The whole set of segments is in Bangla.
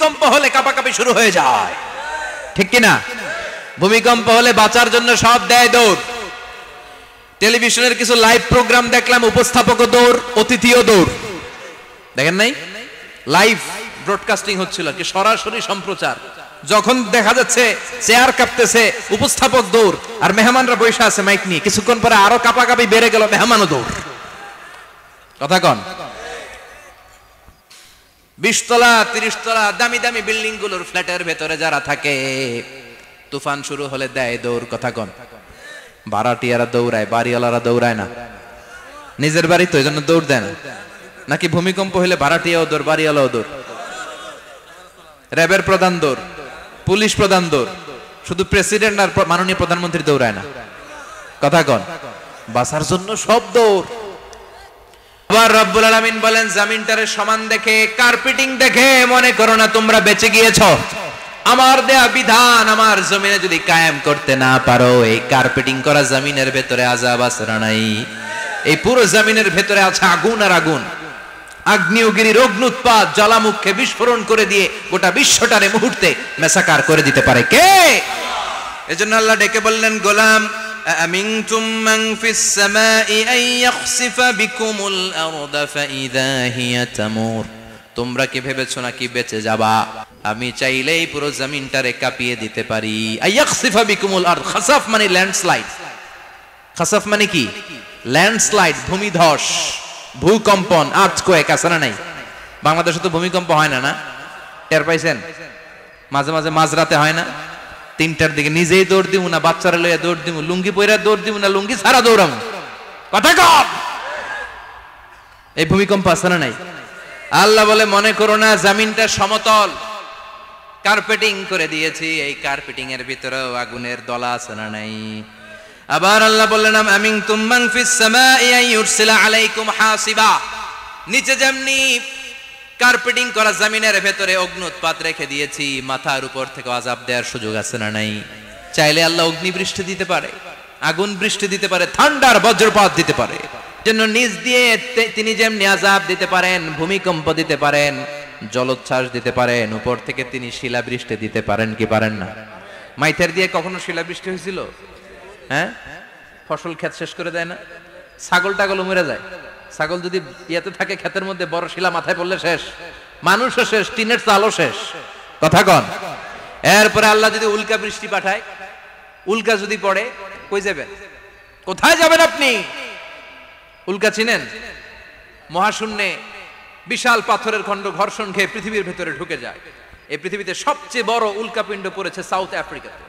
ভূমিকম্প হলে কাঁপাকাঁপি শুরু হয়ে যায়, ঠিক কিনা? ভূমিকম্প হলে বাঁচার জন্য সব দেয় দৌড়। টেলিভিশনের কিছু লাইভ প্রোগ্রাম দেখলাম, উপস্থাপকও দৌড়, অতিথিও দৌড়। দেখেন নাই? লাইভ ব্রডকাস্টিং হচ্ছিল, কি সরাসরি সম্প্রচার। যখন দেখা যাচ্ছে চেয়ার কাঁপতেছে, উপস্থাপক দৌড়, আর মেহমানরা বসে আছে মাইক নিয়ে। কিছুক্ষণ পরে আরো কাঁপাকাঁপি বেড়ে গেল, মেহমানও দৌড়। কথা কন? 20 তলা 30 তলা দামি দামি বিল্ডিং গুলোর ফ্ল্যাটের ভেতরে যারা থাকে, তুফান শুরু হলে দেয় দৌড়। কথা কন? ভাড়াটিয়ারা দৌড়ায়, বাড়িওয়ালারা দৌড়ায় না। নিজের বাড়ি তো, এই জন্য দৌড় দেয় না। নাকি ভূমিকম্প হলে ভাড়াটিয়াও দৌড়, বাড়িওয়ালাও দৌড়? র্যাবের প্রধান দৌড়, পুলিশ প্রধান দৌড়, শুধু প্রেসিডেন্ট আর মাননীয় প্রধানমন্ত্রী দৌড়ায় না। কথা কন? বাঁচার জন্য সব দৌড়। আবার রব্বুল আলামিন বলেন, জমিনটারে সমান দেখে, কার্পেটিং দেখে মনে করো না তোমরা বেঁচে গিয়েছো। আমার দেয়া বিধান আমার জমিনে যদি কায়েম করতে না পারো, এই কার্পেটিং করা জমিনের ভেতরে আযাব আছে না নাই? এই পুরো জমিনের ভেতরে আছে আগুন আর আগুন। আগ্নেয়গিরির অগ্নুৎপাত জ্বালামুখে বিস্ফোরণ করে দিয়ে গোটা বিশ্বটারে মুহূর্তে মেসাকার করে দিতে পারে কে? এজন্য আল্লাহ ডেকে বললেন, গোলাম আমিনতুম মান ফিস সামাই আন ইয়াখসিফা বিকুমুল আরদা ফাইযা হিয়া তামুর। তোমরা কি ভেবেছো নাকি বেঁচে যাবা? আমি চাইলেই পুরো জমিনটারে কাঁপিয়ে দিতে পারি। আইয়াখসিফা বিকুমুল আরদ, খাসাফ মানে ল্যান্ডস্লাইড। খাসাফ মানে কি? ল্যান্ডস্লাইড, ভূমিধস, ভূকম্পন, আর্থকোয়েক আছে না নাই? বাংলাদেশে তো ভূমিকম্প হয় না, না? টের পাইছেন? মাঝে মাঝে মাঝরাতে হয় না? 3টার দিকে নিজেই দৌড় দিব না বাচ্চারা লইয়া দৌড় দিব, লুঙ্গি পইরা দৌড় দিব না লুঙ্গি ছাড়া দৌড়াম? কথা কম। এই ভূমিকম্প আছে না নাই? আল্লাহ বলে, মনে করো না জমিনটা সমতল, কার্পেটিং করে দিয়েছি, এই কার্পেটিং এর ভিতরেও আগুনের দলা আছে না নাই? আবার আল্লাহ বললেন, আমিনতুম মান ফিস সামাই আন ইউরসিলা আলাইকুম হাসিবা। নিচে যেমনি কার্পেটিং করা জমিনের ভেতরে অগ্নুৎপাত রেখে দিয়েছি, মাথার উপর থেকে আযাব দেওয়ার সুযোগ আছে না নাই? চাইলে আল্লাহ অগ্নি বৃষ্টি দিতে পারে, আগুন বৃষ্টি দিতে পারে, থান্ডার বজ্রপাত দিতে পারে। জন্য নিজ দিয়ে তিনি যেমনি আযাব দিতে পারেন, ভূমিকম্প দিতে পারেন, জলোচ্ছ্বাস দিতে পারেন, উপর থেকে তিনি শিলাবৃষ্টি দিতে পারেন কি পারেন না? মাইথের দিয়ে কখনো শিলাবৃষ্টি হয়েছিল? হ্যাঁ, ফসল ক্ষেত শেষ করে দেয় না? ছাগল টাগলও মরে যায়। ছাগল যদি ইয়েতে থাকে ক্ষেতের মধ্যে, বড় শিলা মাথায় পড়লে শেষ, মানুষও শেষ, টিনের চালও শেষ। কথা কন? এরপরে আল্লাহ যদি উল্কা বৃষ্টি পাঠায়, উল্কা যদি পড়ে, কই যাবেন? কোথায় যাবেন আপনি? উল্কা চিনেন? মহাশূন্যে বিশাল পাথরের খণ্ড ঘর্ষণ খেয়ে পৃথিবীর ভেতরে ঢুকে যায়। এই পৃথিবীতে সবচেয়ে বড় উল্কাপিণ্ড পড়েছে সাউথ আফ্রিকাতে।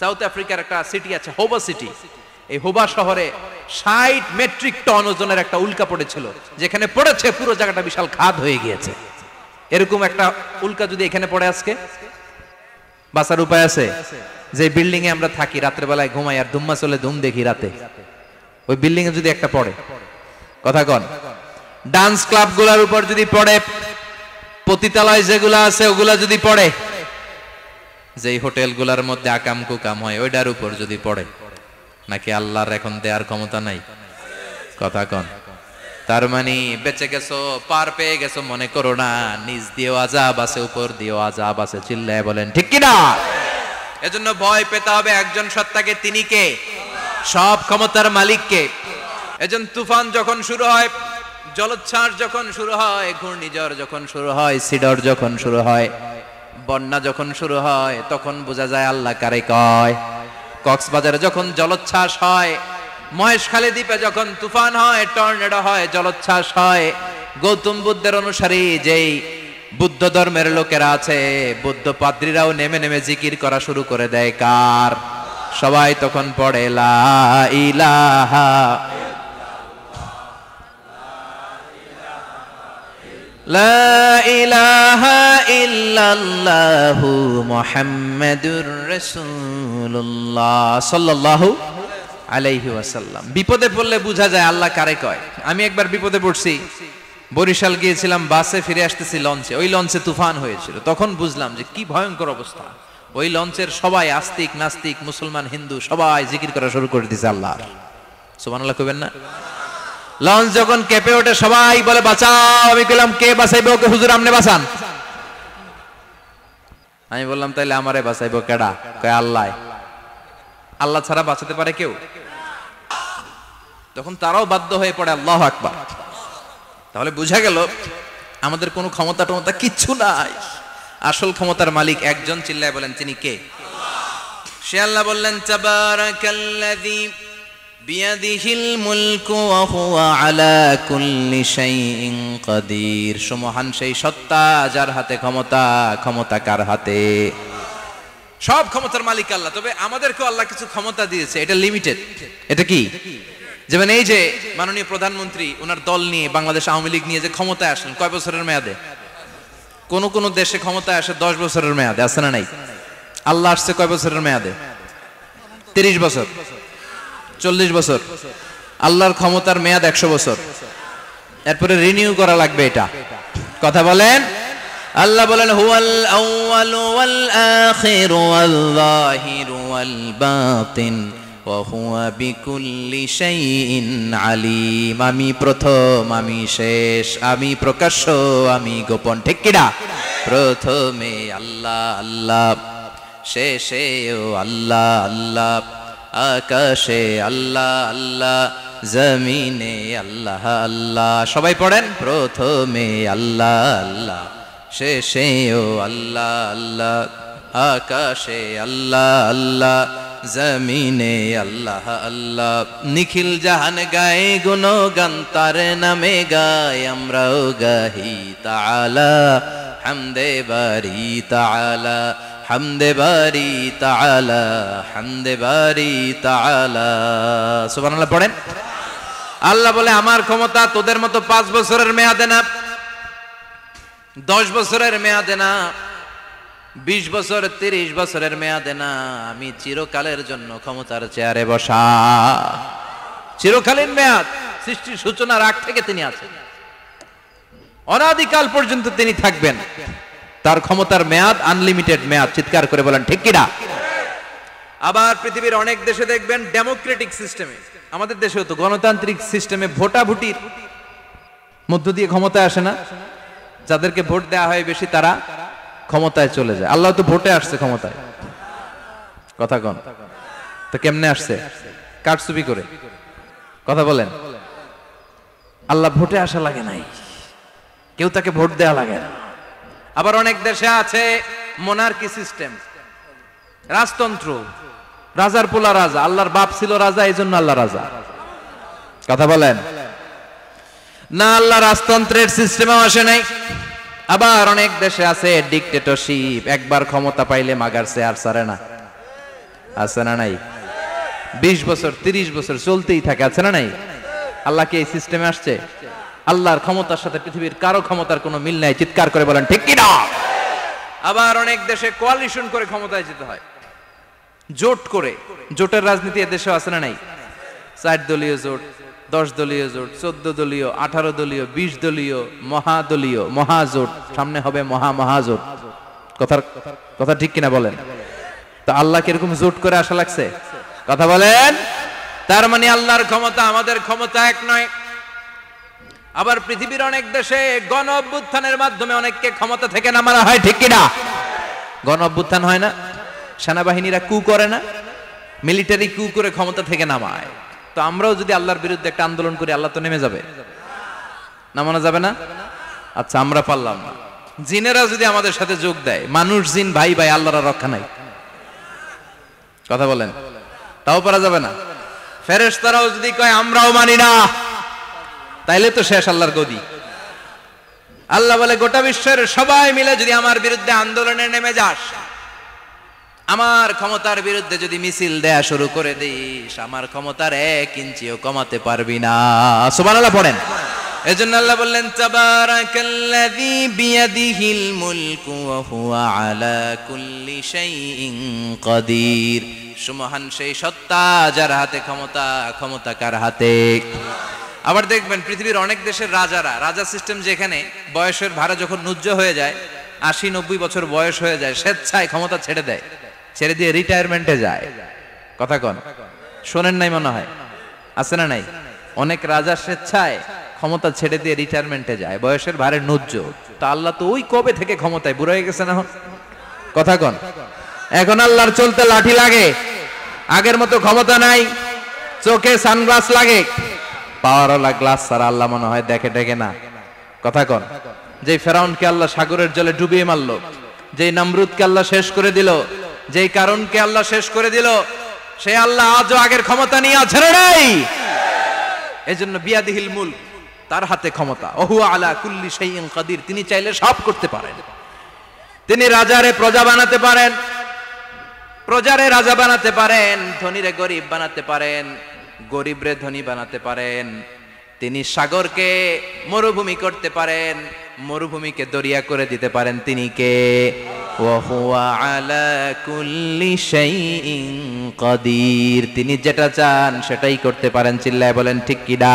সাউথ আফ্রিকার একটা সিটি আছে, হোবা সিটি। এই হোবা শহরে 60 মেট্রিক টন ওজনের একটা উল্কা পড়েছিল, যেখানে পড়েছে পুরো জায়গাটা বিশাল খাদ হয়ে গিয়েছে। এরকম একটা উল্কা যদি এখানে পড়ে আজকে, বাঁচার উপায় আছে? যে বিল্ডিং এ আমরা থাকি, রাত্রে বেলায় ঘুমাই আর ধুম্মা চলে ধুম দেখি রাতে, ওই বিল্ডিং এ যদি একটা পড়ে, কথা কন? ডান্স ক্লাব গুলার উপর যদি পড়ে, পতিতালয় যেগুলা আছে ওগুলা যদি পড়ে, যেই হোটেল গুলার মধ্যে আকাম কুকাম হয় ওইটার উপর যদি পড়ে, নাকি আল্লাহর এখন দেয়ার ক্ষমতা নাই? কথা কন? তার মানে বেঁচে গেছো, পার পেয়ে গেছো মনে করো না, নিজ দিয়েও আযাব আছে, উপর দিয়েও আযাব আছে। চিল্লায় বলেন ঠিক কিনা? এজন্য ভয় পেতে হবে একজন সত্তাকে, তিনি কে? সব ক্ষমতার মালিক কে? এজন্য তুফান যখন শুরু হয়, জলোচ্ছ্বাস যখন শুরু হয়, ঘূর্ণিঝড় যখন শুরু হয়, সিডর যখন শুরু হয়, বন্যা যখন শুরু হয়, তখন বোঝা যায় আল্লাহ কারে কয়। কক্সবাজারে যখন জলোচ্ছ্বাস হয়, মহেশখালী দ্বীপে যখন তুফান হয়, টর্নেডো হয়, জলোচ্ছ্বাস হয়, গৌতম বুদ্ধের অনুসারী যেই বুদ্ধ ধর্মের লোকেরা আছে, বুদ্ধ পাদ্রীরাও নেমে নেমে জিকির করা শুরু করে দেয় কার? সবাই তখন পড়ে লা ইলাহা লা ইলাহা ইল্লাল্লাহু মুহাম্মাদুর রাসূলুল্লাহ সাল্লাল্লাহু আলাইহি ওয়াসাল্লাম। বিপদে পড়লে বোঝা যায় আল্লাহ কারে কয়। আমি একবার বিপদে পড়ছি, বরিশাল গিয়েছিলাম, বাসে ফিরে আসতেছি লঞ্চে, ওই লঞ্চে তুফান হয়েছিল। তখন বুঝলাম যে কি ভয়ঙ্কর অবস্থা। ওই লঞ্চের সবাই আস্তিক নাস্তিক, মুসলমান হিন্দু সবাই জিকির করা শুরু করে দিয়েছে আল্লাহর। সুবহানাল্লাহ কইবেন না? লঞ্চ যখন কেঁপে ওঠে, সবাই বলে বাঁচাও। আমি কইলাম কে বাঁচাইবে ওকে? হুজুর আপনি বাঁচান। আমি বললাম তাইলে আমারে বাঁচাইবো কেডা? কয় আল্লাহ। আল্লাহ ছাড়া বাঁচাতে পারে কেউ? তখন তারাও বাধ্য হয়ে পড়ে আল্লাহু আকবার। তাহলে বোঝা গেল আমাদের কোনো ক্ষমতা টমতা কিচ্ছু নাই, আসল ক্ষমতার মালিক একজন। চিল্লায় বলেন তিনি কে? সে আল্লাহ বললেন তাবারাকাল্লাযী বিয়াদিহিল মুলকু ওয়া হুয়া আলা কুল্লি শাইইন কাদির। সুমহান সেই সত্তা যার হাতে ক্ষমতা, ক্ষমতা কার হাতে? সব ক্ষমতার মালিক আল্লাহ। তবে আমাদেরকেও আল্লাহ কিছু ক্ষমতা দিয়েছে, এটা লিমিটেড। এটা কি? যেমন এই যে মাননীয় প্রধানমন্ত্রী ওনার দল নিয়ে বাংলাদেশ আওয়ামী লীগ নিয়ে যে ক্ষমতায় আসলেন, কয় বছরের মেয়াদে? কোন কোন দেশে ক্ষমতায় আসে 10 বছরের মেয়াদে, আছে না নাই? আল্লাহ আসছে কয় বছরের মেয়াদে? 30 বছর, 40 বছর। আল্লাহর ক্ষমতার মেয়াদ 100 বছর, এরপরে রিনিউ করা লাগবে। এটা কথা বলেন। আল্লাহ বলেন হুয়াল আউয়ালু ওয়াল আখিরু ওয়াল যাহিরু ওয়াল বাতিন ওয়া হুয়া বিকুল্লি শাইইন আলিম। আমি প্রথম, আমি শেষ, আমি প্রকাশ্য, আমি গোপন। ঠিক কিনা? প্রথমে আল্লাহ আল্লাহ, শেষেও আল্লাহ আল্লাহ, আকাশে আল্লাহ আল্লাহ, জমিনে আল্লাহ আল্লাহ। সবাই পড়েন, প্রথমে আল্লাহ আল্লাহ, শেষেও আল্লাহ আল্লাহ, আকাশে আল্লাহ আল্লাহ, জমিনে আল্লাহ আল্লাহ। নিখিল জাহান গায়ে গুণগান তার নামে গায়, আমরাও গাহি তাআলা হামদে বারি তাআলা, হামদে বারি তাআলা, হামদে বারি তাআলা। সুবহানাল্লাহ পড়েন। আল্লাহ বলে আমার ক্ষমতা তোদের মতো 5 বছরের মেয়াদে না, 10 বছরের মেয়াদে না, 20 বছর 30 বছরের মেয়াদে না, আমি চিরকালের জন্য ক্ষমতার চেয়ারে বসা। চিরকালীন মেয়াদ, সৃষ্টির সূচনার আগ থেকে তিনি আছেন, অনাদিকাল পর্যন্ত তিনি থাকবেন। তার ক্ষমতার মেয়াদ আনলিমিটেড মেয়াদ। চিৎকার করে বলেন ঠিক কিনা? আবার পৃথিবীর অনেক দেশে দেখবেন ডেমোক্রেটিক সিস্টেমে, আমাদের দেশেও তো গণতান্ত্রিক সিস্টেমে ভোটাভুটির মধ্য দিয়ে ক্ষমতায় আসে না। যাদেরকে ভোট দেওয়া হয় বেশি তারা ক্ষমতায় চলে যায়। আল্লাহ তো ভোটে আসছে ক্ষমতায়, কথা কন। তো কেমনে আসছে? কারচুপি করে। কথা বলেন। আল্লাহ ভোটে আসা লাগে নাই, কেউ তাকে ভোট দেওয়া লাগে না। আবার অনেক দেশে আছে মোনার্কি সিস্টেম, রাজতন্ত্র, রাজার পোলা রাজা। আল্লাহর বাপ ছিল রাজা, এই জন্য আল্লাহ রাজা। কথা বলেন না, আল্লাহ রাজতন্ত্রের সিস্টেমেও আসে নাই। আবার অনেক দেশে আছে ডিক্টেটরশিপ, একবার ক্ষমতা পাইলে মাগার চেয়ার ছাড়ে না, আছে না নাই? 20 বছর 30 বছর চলতেই থাকে, আছে না নাই? আল্লাহ কি এই সিস্টেমে আসছে? আল্লাহর ক্ষমতার সাথে পৃথিবীর কারো ক্ষমতার কোনো মিল নাই। চিৎকার করে বলেন ঠিক কিনা? আবার অনেক দেশে কোয়ালিশন করে ক্ষমতায় যেতে হয়, জোট করে। জোটের রাজনীতি এদেশে আছে না নাই? 4 দলীয় জোট, 10 দলীয় জোট, 14 দলীয়, 18 দলীয়, 20 দলীয়, মহাদলীয়, মহাজোট, সামনে হবে মহাজোট। কথা ঠিক কিনা বলেন? তো আল্লাহ কিরকম জোট করে আসা লাগছে? কথা বলেন। তার মানে আল্লাহর ক্ষমতা আমাদের ক্ষমতা এক নয়। আবার পৃথিবীর অনেক দেশে গণ অভ্যুত্থানের মাধ্যমে অনেককে ক্ষমতা থেকে নামানো হয়, ঠিক কিনা? গণ অভ্যুত্থান হয় না, সেনাবাহিনীরা কু করে না, মিলিটারি কু করে ক্ষমতা থেকে নামায়। তো আমরাও যদি আল্লাহর বিরুদ্ধে একটা আন্দোলন করি, আল্লাহ তো নেমে যাবে, নামানো যাবে না? আচ্ছা, আমরা পারলাম না, জিনেরা যদি আমাদের সাথে যোগ দেয়, মানুষ জিন ভাই ভাই, আল্লাহর রক্ষা নাই। কথা বলেন, তাও পারা যাবে না। ফেরেশতারাও যদি কয় আমরাও মানি না, তাইলে তো শেষ আল্লাহর গদি। আল্লাহ বলে গোটা বিশ্বের সবাই মিলে যদি আমার বিরুদ্ধে আন্দোলনে নেমে যাস, আমার ক্ষমতার বিরুদ্ধে যদি মিছিল দেয়া শুরু করে দিস, আমার ক্ষমতার 1 ইঞ্চিও কমাতে পারবি না। সুবহানাল্লাহ পড়েন। এজন্য আল্লাহ বললেন তাবারাকাল্লাযী বিয়াদিহিল মুলকু ওয়া হুয়া আলা কুল্লি শাইইন কাদির। সুমহান সেই সত্তা যার হাতে ক্ষমতা, ক্ষমতা কার হাতে? আবার দেখবেন পৃথিবীর অনেক দেশের রাজা সিস্টেম, যেখানে বয়সের ভাড়া যখন নুজ্জ হয়ে যায়, 80-90 বছর বয়স হয়ে যায়, স্বেচ্ছায় ক্ষমতা ছেড়ে দেয়, ছেড়ে দিয়ে রিটায়ারমেন্টে যায়। কথা কন, শোনেন নাই মনে হয়? আছে না নাই? অনেক রাজা স্বেচ্ছায় ক্ষমতা ছেড়ে দিয়ে রিটায়ারমেন্টে যায়, বয়সের ভারে নুজ্জ। তা আল্লাহ তো ওই কবে থেকে ক্ষমতায়, বুড়ো হয়ে গেছে না? কথা কন। এখন আল্লাহর চলতে লাঠি লাগে, আগের মতো ক্ষমতা নাই, চোখে সানগ্লাস লাগে, পাওয়ারওয়ালা গ্লাস ছাড়া আল্লাহ মনে হয় দেখে টেকে না। কথা কন। যেই ফেরাউনকে আল্লাহ সাগরের জলে ডুবিয়ে মারলো, যেই নমরুদকে আল্লাহ শেষ করে দিল, যেই কারণকে আল্লাহ শেষ করে দিল, সে আল্লাহ আজও আগের ক্ষমতা নিয়ে ছেড়ে নাই। এজন্য বিয়াদিহিল মুলক, তার হাতে ক্ষমতা। ওহু আলা কুল্লি শাইইন কাদির, তিনি চাইলে সব করতে পারেন। তিনি রাজারে প্রজা বানাতে পারেন, প্রজারে রাজা বানাতে পারেন, ধনীরে গরিব বানাতে পারেন, গরিবরে ধনী বানাতে পারেন। তিনি সাগরকে মরুভূমি করতে পারেন, মরুভূমিকে দরিয়া করে দিতে পারেন। তিনি কে? ওয়া হুয়া আলা কুল্লি শাইইন কাদির, তিনি যেটা চান সেটাই করতে পারেন। চিল্লায় বলেন ঠিক কিনা?